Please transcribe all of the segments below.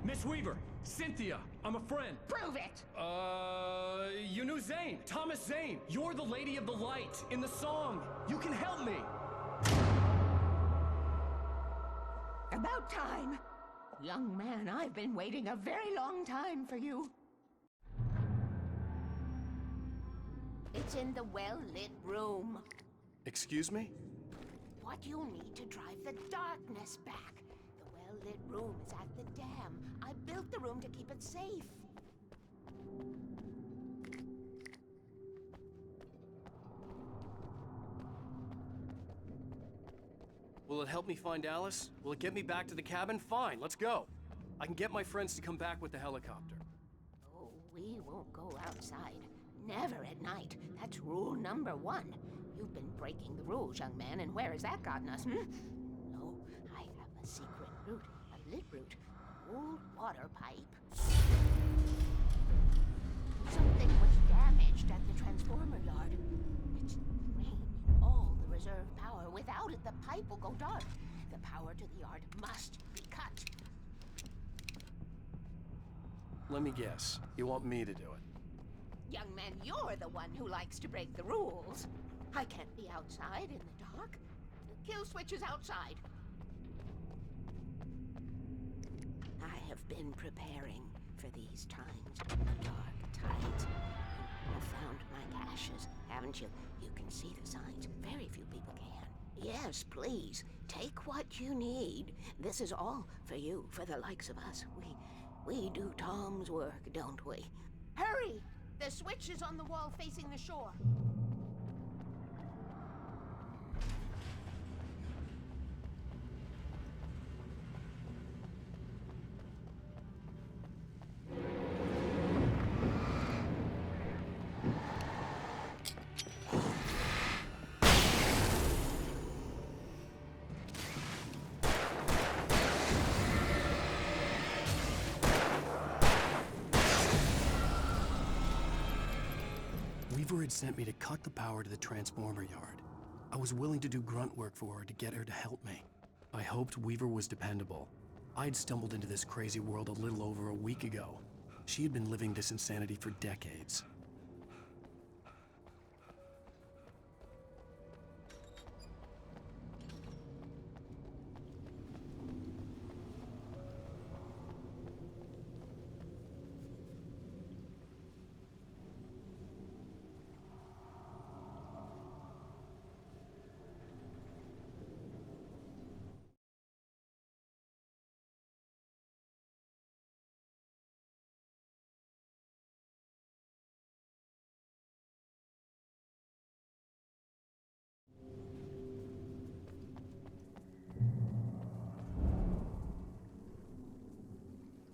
Miss Weaver, Cynthia, I'm a friend. Prove it! You knew Zane, Thomas Zane. You're the Lady of the Light in the song. You can help me. About time. Young man, I've been waiting a very long time for you. It's in the well-lit room. Excuse me? What you need to drive the darkness back. The well-lit room is at the dam. I built the room to keep it safe. Will it help me find Alice? Will it get me back to the cabin? Fine, let's go. I can get my friends to come back with the helicopter. Oh, we won't go outside. Never at night. That's rule number 1. You've been breaking the rules, young man, and where has that gotten us, No, I have a secret route, a lit route, an old water pipe. Something was damaged at the transformer yard. It's drained all the reserve power. Without it, the pipe will go dark. The power to the yard must be cut. Let me guess. You want me to do it? Young man, you're the one who likes to break the rules. I can't be outside in the dark. The kill switch is outside. I have been preparing for these times. The dark tides. You have found my caches, haven't you? You can see the signs. Very few people can. Yes, please. Take what you need. This is all for you, for the likes of us. We do Tom's work, don't we? Hurry! The switch is on the wall facing the shore. Weaver had sent me to cut the power to the transformer yard. I was willing to do grunt work for her to get her to help me. I hoped Weaver was dependable. I'd stumbled into this crazy world a little over a week ago. She had been living this insanity for decades.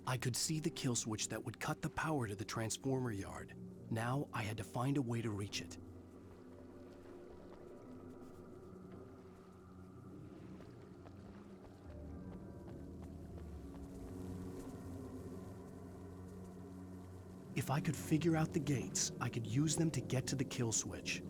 I could see the kill switch that would cut the power to the transformer yard. Now I had to find a way to reach it. If I could figure out the gates, I could use them to get to the kill switch.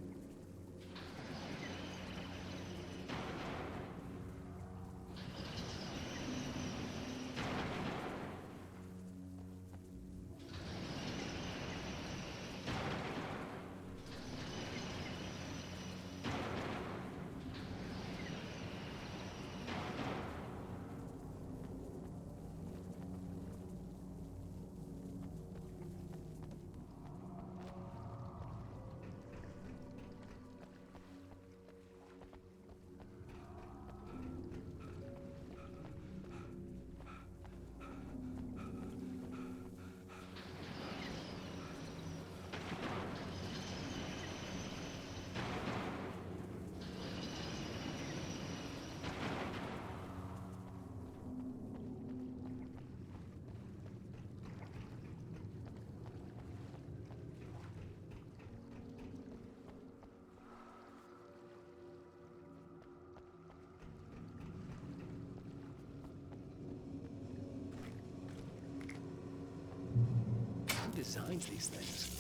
Who designs these things?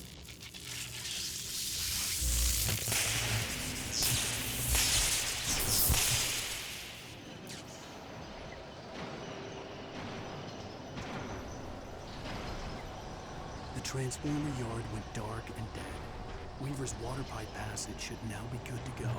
transformer yard went dark and dead. Weaver's water pipe passage should now be good to go.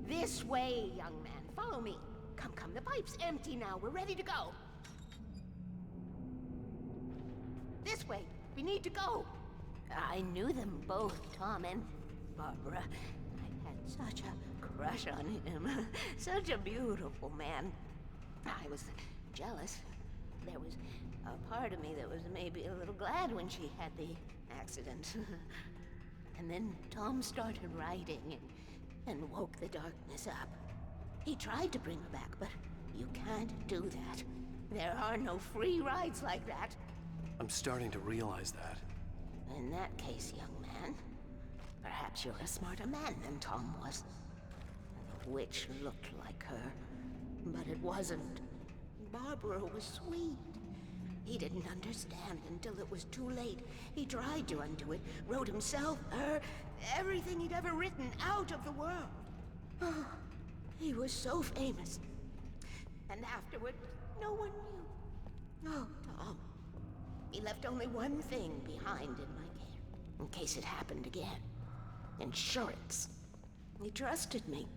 This way, young man. Follow me. Come, come. The pipe's empty now. We're ready to go. This way. We need to go. I knew them both, Tom and Barbara. I had such a crush on him. Such a beautiful man. I was jealous. There was a part of me that was maybe a little glad when she had the accident. And then Tom started writing and woke the darkness up. He tried to bring her back, but you can't do that. There are no free rides like that. I'm starting to realize that. In that case, young man, perhaps you're a smarter man than Tom was. The witch looked like her, but it wasn't. Barbara was sweet. He didn't understand until it was too late. He tried to undo it, wrote himself, her, everything he'd ever written out of the world. Oh, he was so famous. And afterward, no one knew. Oh, Tom. He left only one thing behind in my care, in case it happened again. Insurance. He trusted me.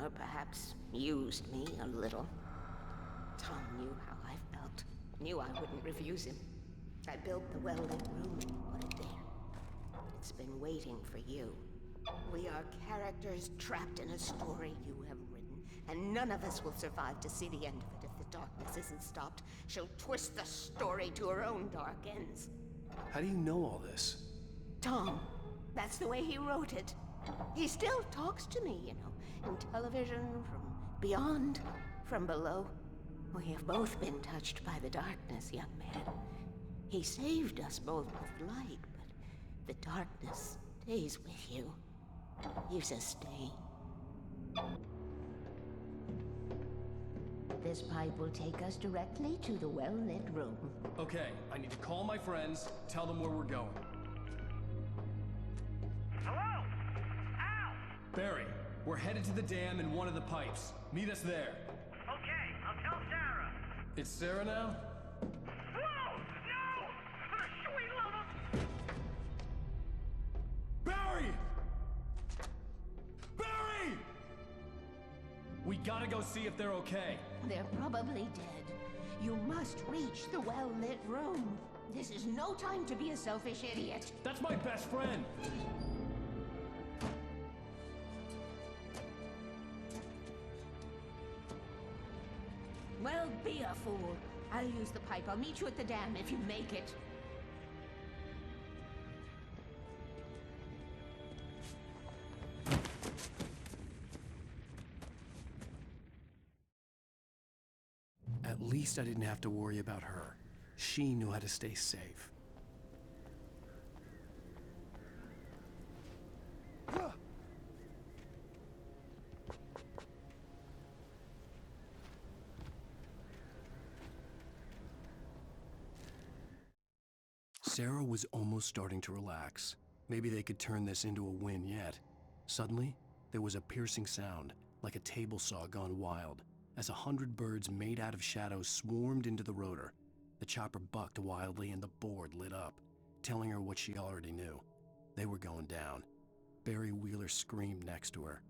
Or perhaps used me a little. Tom knew how I felt. Knew I wouldn't refuse him. I built the well-lit room and put it there. It's been waiting for you. We are characters trapped in a story you have written, and none of us will survive to see the end of it if the darkness isn't stopped. She'll twist the story to her own dark ends. How do you know all this? Tom, that's the way he wrote it. He still talks to me, you know, in television, from beyond, from below. We have both been touched by the darkness, young man. He saved us both with light, but the darkness stays with you. Leaves a stain. This pipe will take us directly to the well-lit room. Okay, I need to call my friends, tell them where we're going. Hello? Al! Barry, we're headed to the dam in one of the pipes. Meet us there. Okay, I'll tell Sarah. It's Sarah now? Whoa! No! For the sweet love of... We gotta go see if they're okay. They're probably dead. You must reach the well-lit room. This is no time to be a selfish idiot. That's my best friend. Well, be a fool. I'll use the pipe. I'll meet you at the dam if you make it. At least I didn't have to worry about her. She knew how to stay safe. Sarah was almost starting to relax. Maybe they could turn this into a win yet. Suddenly, there was a piercing sound, like a table saw gone wild, as 100 birds made out of shadows swarmed into the rotor. The chopper bucked wildly and the board lit up, telling her what she already knew. They were going down. Barry Wheeler screamed next to her.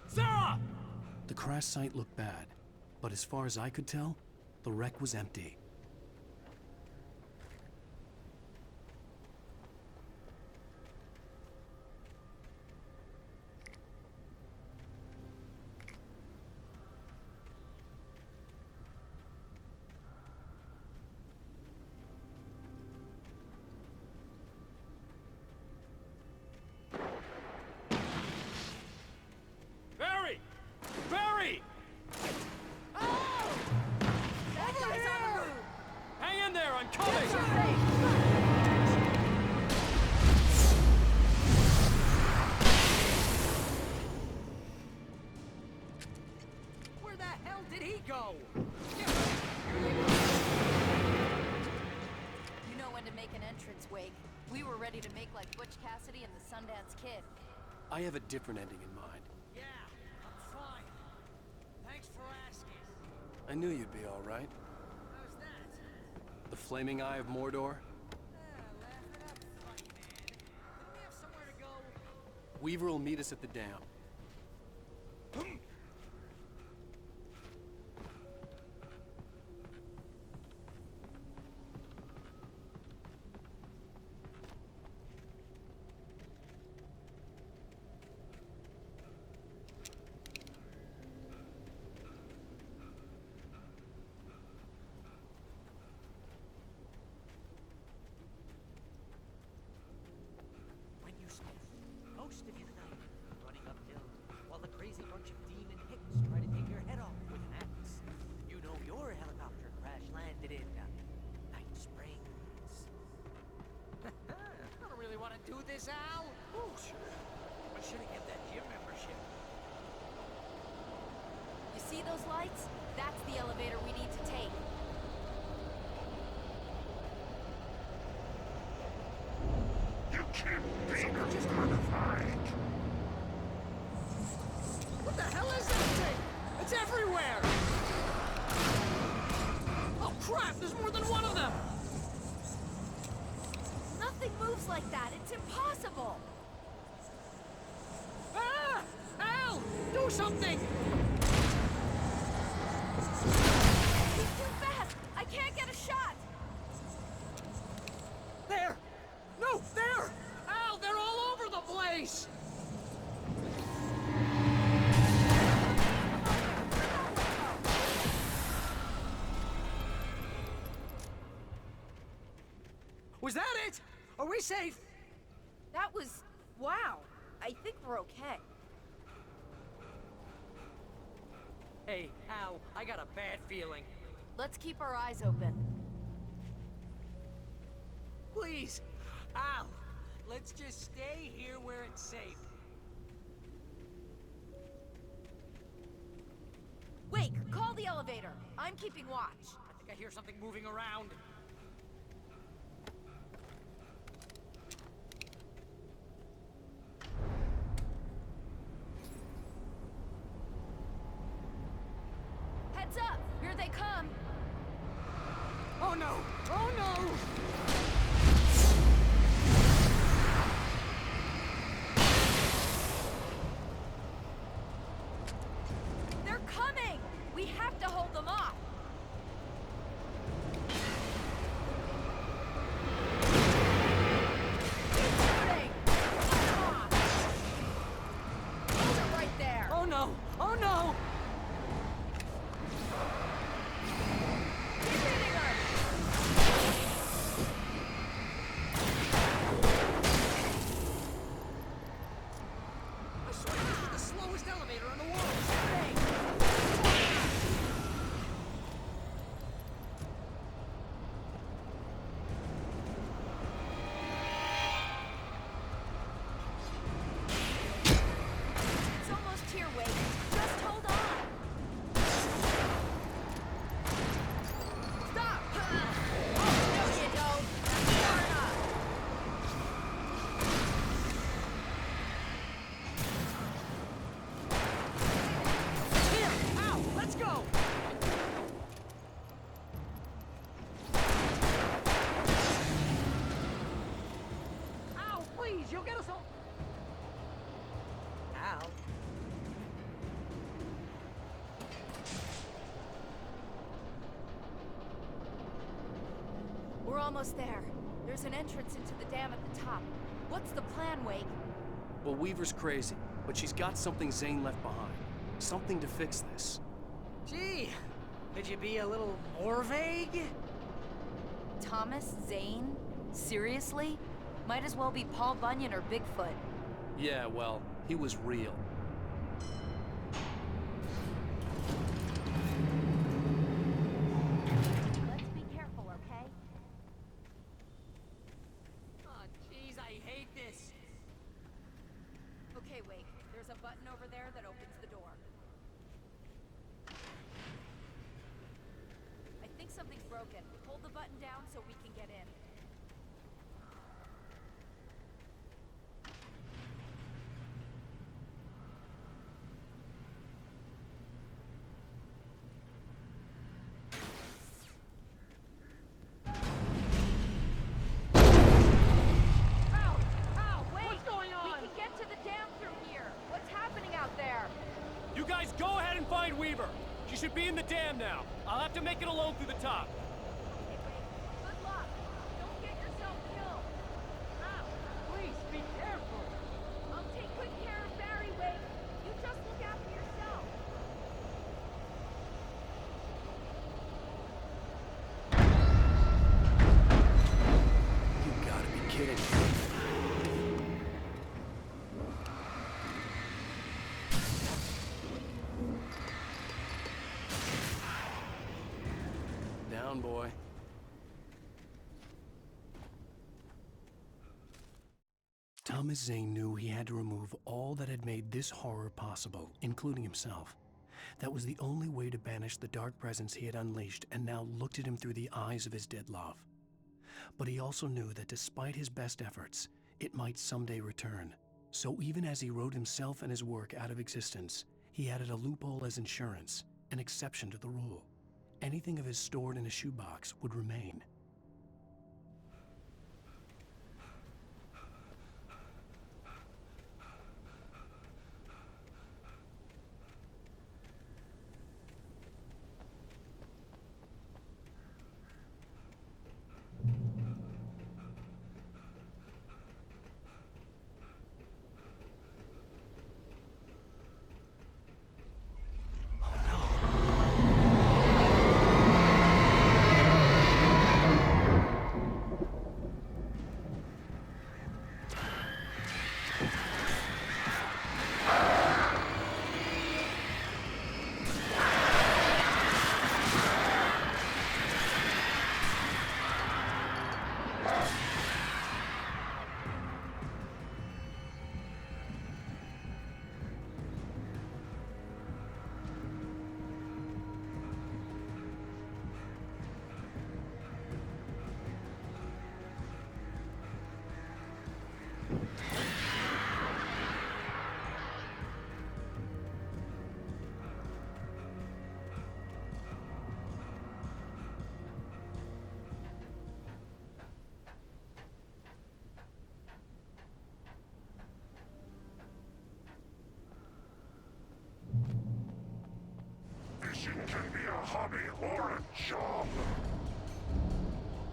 Sarah! The crash site looked bad, but as far as I could tell, the wreck was empty. Barry! Barry! Hang in there, I'm coming! Where the hell did he go? You know when to make an entrance, Wake. We were ready to make like Butch Cassidy and the Sundance Kid. I have a different ending in mind. Yeah, I'm fine. Thanks for asking. I knew you'd be all right. How's that? The flaming eye of Mordor? Laugh it up, funny man. Didn't we have somewhere to go? Weaver will meet us at the dam. When you spent most of your night running uphill while the crazy bunch of demon hicks try to take your head off with an axe. You know your helicopter crash landed in Night Springs. I don't really want to do this, Al. Oh, sure. I should have kept that gym membership. You see those lights? That's the elevator we need to take. You can't be just horrified. moves like that. It's impossible. Ah! Al! Do something! He's too fast. I can't get a shot. There! No, there! Al, they're all over the place! Was that it? Are we safe? That was... wow. I think we're okay. Hey, Al, I got a bad feeling. Let's keep our eyes open. Please, Al, let's just stay here where it's safe. Wake, call the elevator. I'm keeping watch. I think I hear something moving around. Heads up! Here they come! Oh no! Oh no! They're coming! We have to hold them off! Keep shooting! Come on! Hold it right there! Oh no! Oh no! Keep hitting her! I swear this is the slowest elevator in the world! It's almost here, Wake. Just hold on! Stop! Oh, no you don't! That's far enough! Here! Al, let's go! Al, please, you'll get us all... Al? We're almost there. There's an entrance into the dam at the top. What's the plan, Wake? Well, Weaver's crazy, but she's got something Zane left behind. Something to fix this. Gee, could you be a little more vague? Thomas Zane? Seriously? Might as well be Paul Bunyan or Bigfoot. Yeah, well, he was real. Let's be careful, okay? Oh, jeez, I hate this. Okay, Wake. There's a button over there that opens the door. I think something's broken. Hold the button down so we can get in. Al! Al! Wait! What's going on? We can get to the dam through here. What's happening out there? You guys go ahead and find Weaver. She should be in the dam now. I'll have to make it alone through the top. Okay, Wake. Good luck. Don't get yourself killed. Al, please, be careful. I'll take good care of Barry, Wake. You just look after yourself. You gotta be kidding me. Down, boy. Thomas Zane knew he had to remove all that had made this horror possible, including himself. That was the only way to banish the dark presence he had unleashed and now looked at him through the eyes of his dead love. But he also knew that despite his best efforts, it might someday return. So even as he wrote himself and his work out of existence, he added a loophole as insurance, an exception to the rule. Anything of his stored in a shoebox would remain.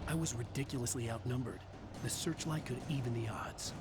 I was ridiculously outnumbered. The searchlight could even the odds.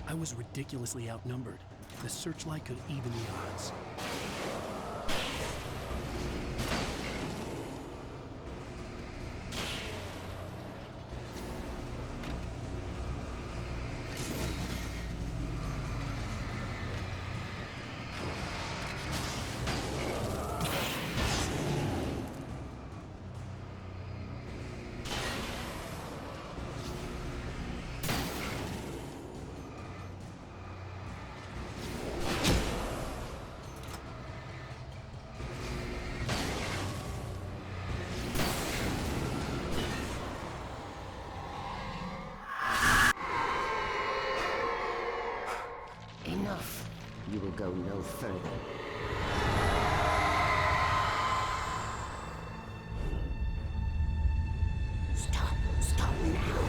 I was ridiculously outnumbered. The searchlight could even the odds. Enough. You will go no further. Stop. Stop now.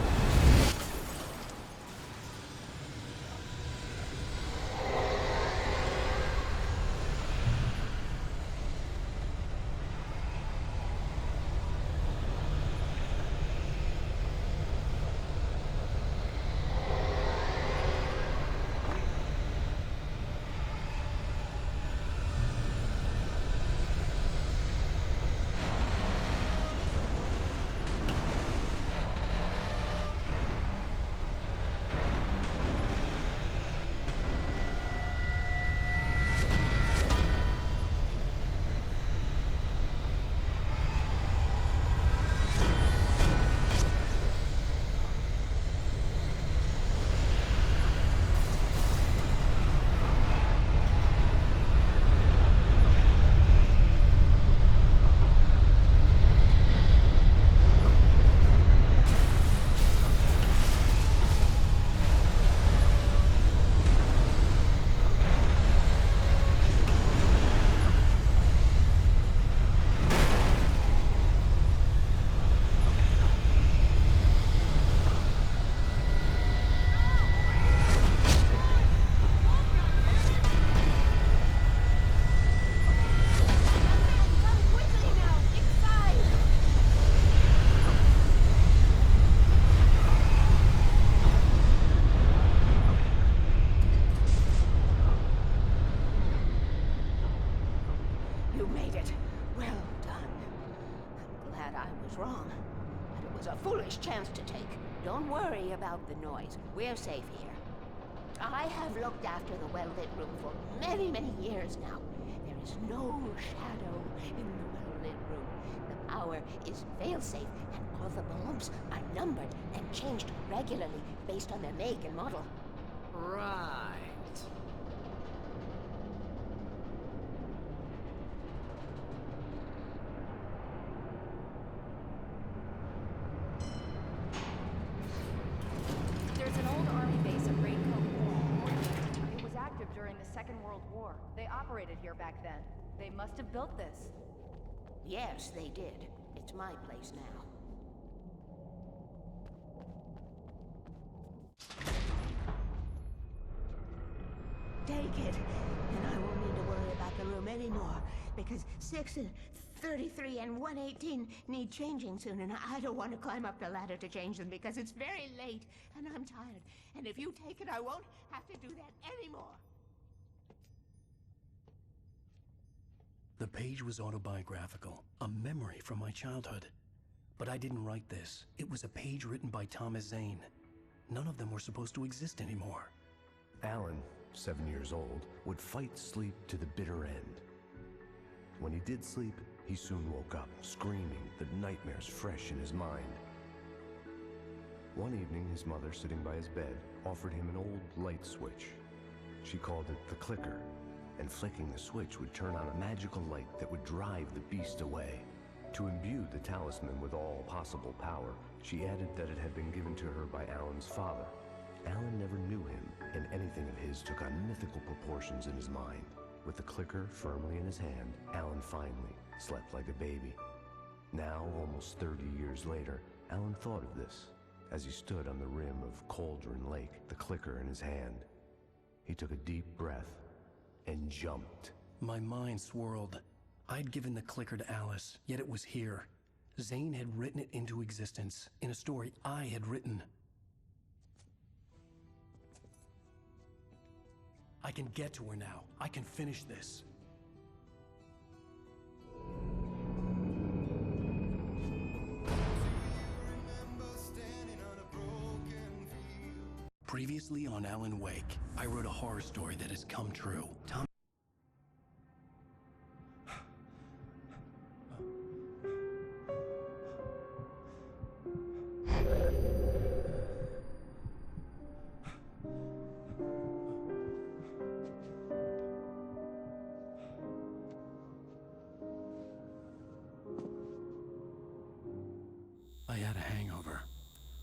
You made it. Well done. I'm glad I was wrong. But it was a foolish chance to take. Don't worry about the noise. We're safe here. I have looked after the well-lit room for many, many years now. There is no shadow in the well-lit room. The power is fail-safe, and all the bulbs are numbered and changed regularly based on their make and model. Right. There's an old army base at Raincoat Point. It was active during the Second World War. They operated here back then. They must have built this. Yes, they did. It's my place now. take it. And I won't need to worry about the room anymore, because 6 and 33 and 118 need changing soon, and I don't want to climb up the ladder to change them because it's very late, and I'm tired. And if you take it, I won't have to do that anymore. The page was autobiographical, a memory from my childhood. But I didn't write this. It was a page written by Thomas Zane. None of them were supposed to exist anymore. Alan, 7 years old, would fight sleep to the bitter end. When he did sleep, he soon woke up, screaming, the nightmares fresh in his mind. One evening, his mother, sitting by his bed, offered him an old light switch. She called it the clicker, and flicking the switch would turn on a magical light that would drive the beast away. To imbue the talisman with all possible power, she added that it had been given to her by Alan's father. Alan never knew him, and anything of his took on mythical proportions in his mind. With the clicker firmly in his hand, Alan finally slept like a baby. Now, almost 30 years later, Alan thought of this as he stood on the rim of Cauldron Lake, the clicker in his hand. He took a deep breath and jumped. My mind swirled. I'd given the clicker to Alice, yet it was here. Zane had written it into existence, in a story I had written. I can get to her now. I can finish this. Previously on Alan Wake, I wrote a horror story that has come true. I had a hangover.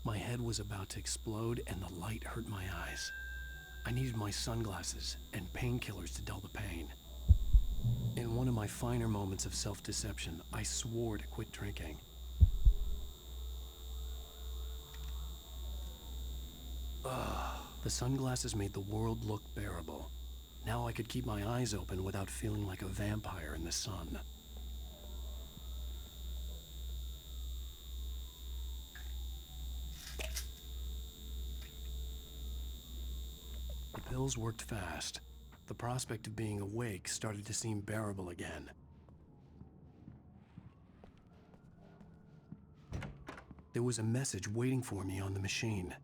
My head was about to explode and the light hurt my eyes. I needed my sunglasses and painkillers to dull the pain. In one of my finer moments of self-deception, I swore to quit drinking. The sunglasses made the world look bearable. Now I could keep my eyes open without feeling like a vampire in the sun. The pills worked fast. The prospect of being awake started to seem bearable again. There was a message waiting for me on the machine.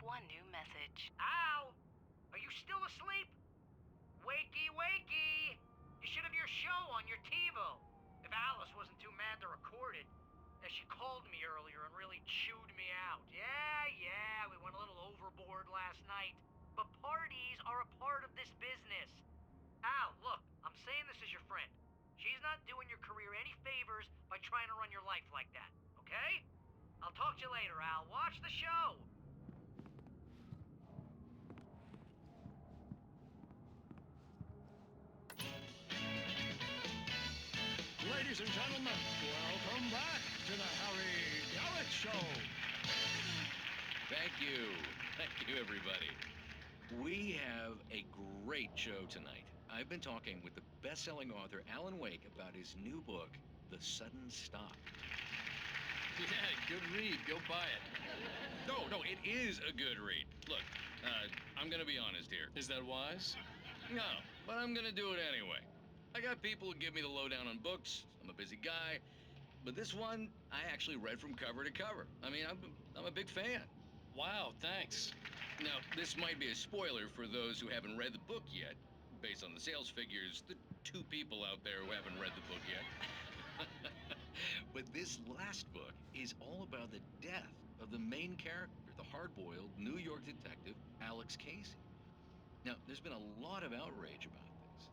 One new message. Al! Are you still asleep? Wakey, wakey! You should have your show on your TiVo. If Alice wasn't too mad to record it. She called me earlier and really chewed me out. Yeah, we went a little overboard last night. But parties are a part of this business. Al, look, I'm saying this as your friend. She's not doing your career any favors by trying to run your life like that, okay? I'll talk to you later, Al. Watch the show! Ladies and gentlemen, welcome back to the Harry Garrett Show. Thank you, everybody. We have a great show tonight. I've been talking with the best-selling author Alan Wake about his new book, The Sudden Stop. Yeah, good read. Go buy it. No, it is a good read. Look, I'm gonna be honest here. Is that wise? No, but I'm gonna do it anyway. I got people who give me the lowdown on books. I'm a busy guy. But this one, I actually read from cover to cover. I mean, I'm a big fan. Wow, thanks. Now, this might be a spoiler for those who haven't read the book yet. Based on the sales figures, the 2 people out there who haven't read the book yet. But this last book is all about the death of the main character, the hard-boiled New York detective, Alex Casey. Now, there's been a lot of outrage about this.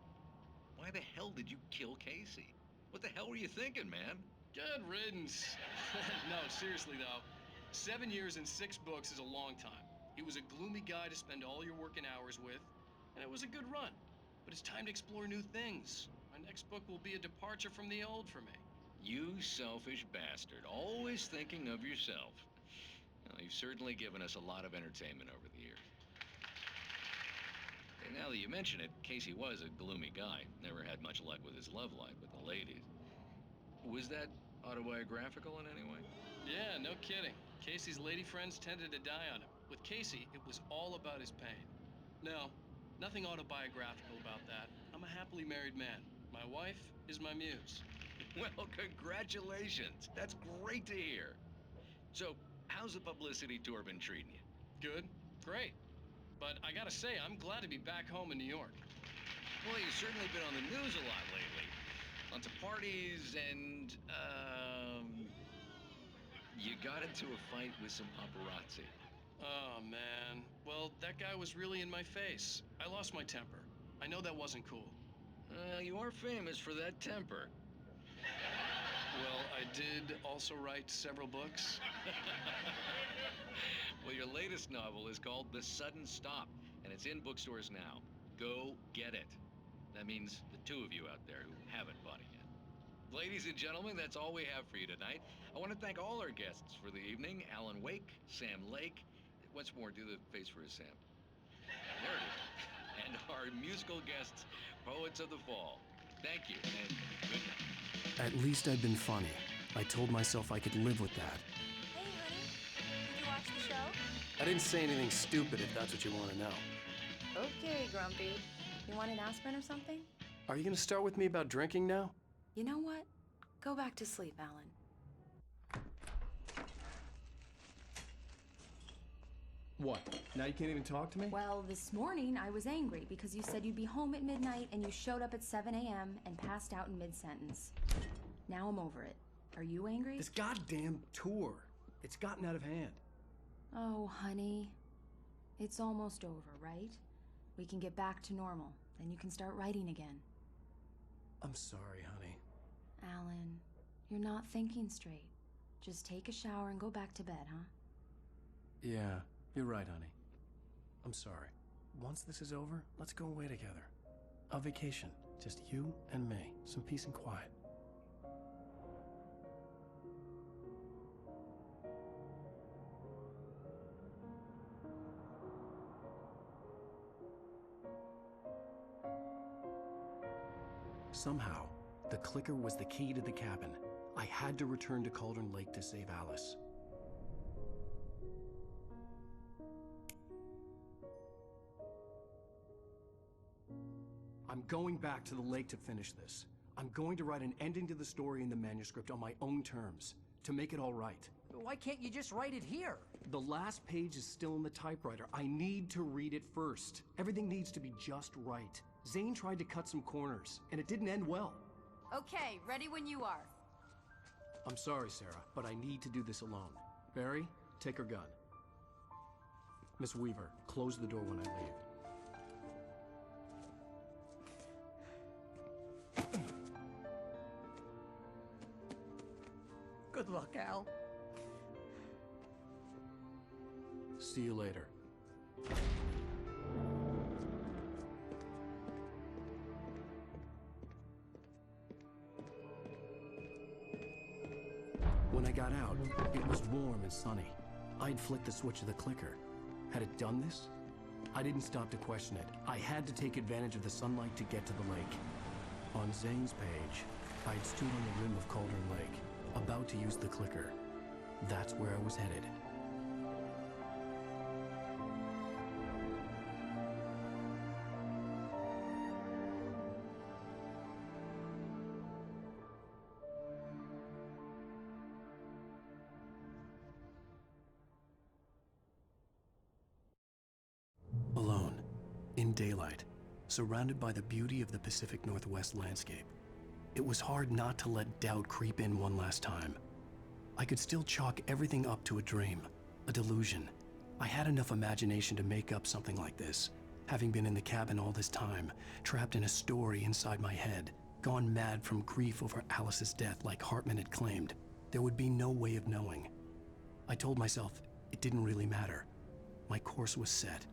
Why the hell did you kill Casey? What the hell were you thinking, man? Good riddance. No, seriously though, 7 years and 6 books is a long time. He was a gloomy guy to spend all your working hours with, and it was a good run. But it's time to explore new things. My next book will be a departure from the old for me. You selfish bastard, always thinking of yourself. Well, you've certainly given us a lot of entertainment over the years. And now that you mention it, Casey was a gloomy guy. Never had much luck with his love life with the ladies. Was that autobiographical in any way? Yeah, no kidding. Casey's lady friends tended to die on him. With Casey, it was all about his pain. No, nothing autobiographical about that. I'm a happily married man. My wife is my muse. Well, congratulations. That's great to hear. So, how's the publicity tour been treating you? Good, great. But I gotta say, I'm glad to be back home in New York. Well, you've certainly been on the news a lot lately. Lots of parties and, you got into a fight with some paparazzi. Oh, man. Well, that guy was really in my face. I lost my temper. I know that wasn't cool. You are famous for that temper. Well, I did also write several books. Well, your latest novel is called The Sudden Stop, and it's in bookstores now. Go get it. That means the two of you out there who haven't bought it yet. Ladies and gentlemen, that's all we have for you tonight. I want to thank all our guests for the evening. Alan Wake, Sam Lake. Once more, do the face for a Sam. There it is. And our musical guests, Poets of the Fall. Thank you, and good night. At least I'd been funny. I told myself I could live with that. Hey, honey. Did you watch the show? I didn't say anything stupid if that's what you want to know. Okay, Grumpy. You want an aspirin or something? Are you gonna start with me about drinking now? You know what? Go back to sleep, Alan. What? Now you can't even talk to me? Well, this morning I was angry because you said you'd be home at midnight and you showed up at 7 a.m. and passed out in mid-sentence. Now I'm over it. Are you angry? This goddamn tour. It's gotten out of hand. Oh, honey. It's almost over, right? We can get back to normal. Then you can start writing again. I'm sorry, honey. Alan, you're not thinking straight. Just take a shower and go back to bed, huh? Yeah, you're right, honey. I'm sorry. Once this is over, let's go away together. A vacation. Just you and me. Some peace and quiet. Somehow, the clicker was the key to the cabin. I had to return to Cauldron Lake to save Alice. I'm going back to the lake to finish this. I'm going to write an ending to the story in the manuscript on my own terms, to make it all right. Why can't you just write it here? The last page is still in the typewriter. I need to read it first. Everything needs to be just right. Zane tried to cut some corners, and it didn't end well. Okay, ready when you are. I'm sorry, Sarah, but I need to do this alone. Barry, take her gun. Miss Weaver, close the door when I leave. Good luck, Al. See you later. When I got out, it was warm and sunny. I'd flicked the switch of the clicker. Had it done this? I didn't stop to question it. I had to take advantage of the sunlight to get to the lake. On Zane's page, I'd stood on the rim of Cauldron Lake, about to use the clicker. That's where I was headed. Alone, in daylight, surrounded by the beauty of the Pacific Northwest landscape. It was hard not to let doubt creep in one last time. I could still chalk everything up to a dream, a delusion. I had enough imagination to make up something like this, having been in the cabin all this time, trapped in a story inside my head. gone mad from grief over Alice's death like Hartman had claimed, there would be no way of knowing. I told myself it didn't really matter. My course was set.